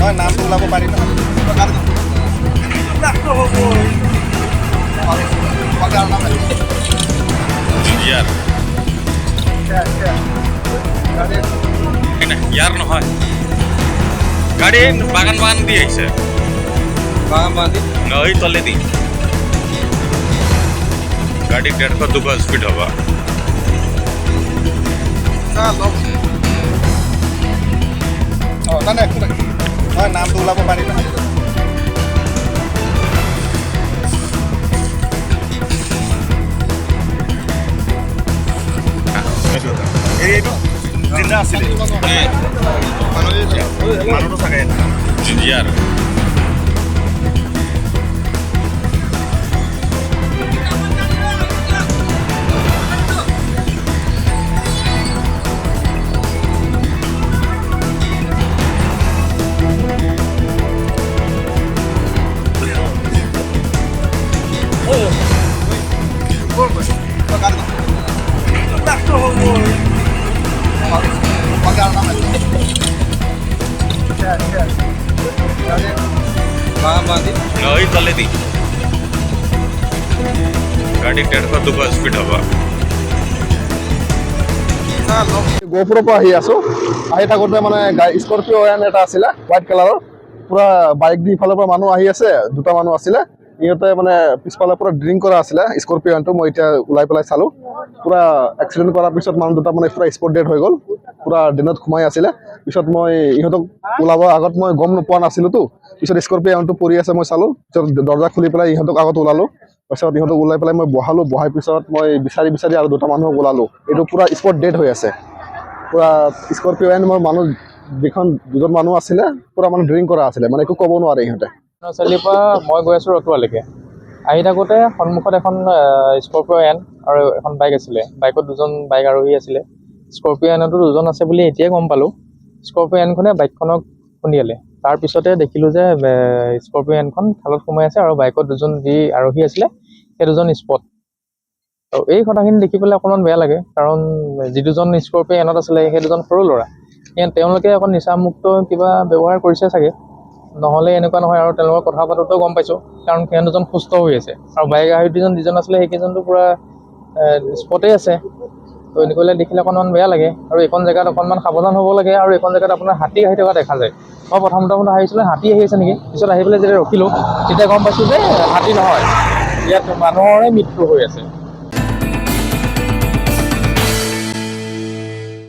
মই নামটো ওলাব পাৰিম ইয়াৰ নহয় গাড়ী বাগান বাগান দি আহিছে বাগান বান্ধি নৈ তলেদি গাড়ী 150-200 স্পীড হ'ব নাই একো নাই মই নামটো ওলাব পাৰিম এইটো জিন্দা আছিলে মানুহটো চাগে ইয়াৰ বাগান বান্ধি নৈ তলেদি গাড়ী 150-200 স্পীড হ'ব গহপুৰৰ পৰা আহি আছো আহি থাকোঁতে মানে স্কৰপিঅ' এন এটা আছিলে হোৱাইট কালাৰৰ পুৰা বাইক দি ইফালৰ পৰা মানুহ আহি আছে দুটা মানুহ আছিলে ইহঁতে মানে পিছফালে পুৰা ড্ৰিংক কৰা আছিলে স্কৰপিঅ' এনটো মই এতিয়া ওলাই পেলাই চালোঁ পুৰা এক্সিডেণ্ট কৰাৰ পিছত মানুহ দুটা মানে পুৰা স্পট ডেড হৈ গ'ল পুৰা ড্ৰেইনত সোমাই আছিলে পিছত মই ইহঁতক ওলাব আগত মই গম নোপোৱা নাছিলোঁতো পিছত স্কৰপিঅ' এনটো পৰি আছে মই চালোঁ পিছত দৰ্জা খুলি পেলাই ইহঁতক আগত ওলালোঁ তাৰপিছত ইহঁতক ওলাই পেলাই মই বহালোঁ বহাৰ পিছত মই বিচাৰি বিচাৰি আৰু দুটা মানুহক ওলালোঁ এইটো পুৰা স্পট ডেড হৈ আছে পুৰা স্কৰপিঅ' এন মোৰ মানুহ দুজন মানুহ আছিলে পুৰা মানে ড্ৰিংক কৰা আছিলে মানে একো ক'ব নোৱাৰে ইহঁতে চাৰিআলিৰ পৰা মই গৈ আছোঁ ৰতুৱালৈকে আহি থাকোঁতে সন্মুখত এখন স্কৰপিঅ' এন আৰু এখন বাইক আছিলে বাইকত দুজন বাইক আৰোহী আছিলে স্কৰপিঅ' এনতো দুজন আছে বুলি এতিয়াই গম পালোঁ স্কৰপিঅ' এনখনে বাইকখনক খুন্দিয়ালে তাৰপিছতে দেখিলোঁ যে স্কৰপিঅ' এনখন খালত সোমাই আছে আৰু বাইকত দুজন যি আৰোহী আছিলে সেই দুজন স্পট আৰু এই কথাখিনি দেখি পেলাই অকণমান বেয়া লাগে কাৰণ যি দুজন স্কৰপিঅ' এনত আছিলে সেই দুজন সৰু ল'ৰা তেওঁলোকে অকণ নিচামুক্ত কিবা ব্যৱহাৰ কৰিছে চাগে নহ'লে এনেকুৱা নহয় আৰু তেওঁলোকৰ কথা পাতোঁতেও গম পাইছোঁ কাৰণ সিহঁত দুজন সুস্থ হৈ আছে আৰু বাইক আৰোহী যিজন আছিলে সেইকেইজনটো পূৰা স্পটেই আছে তো এনেকুৱালৈ দেখিলে অকণমান বেয়া লাগে আৰু এইখন জেগাত অকণমান সাৱধান হ'ব লাগে আৰু এইখন জেগাত আপোনাৰ হাতী আহি থকা দেখা যায় মই প্ৰথমতে ভাবিছিলোঁ হাতী আহি আছে নেকি পিছত আহি পেলাই যেতিয়া ৰখিলোঁ তেতিয়া গম পাইছোঁ যে হাতী নহয় ইয়াত মানুহৰে মৃত্যু হৈ আছে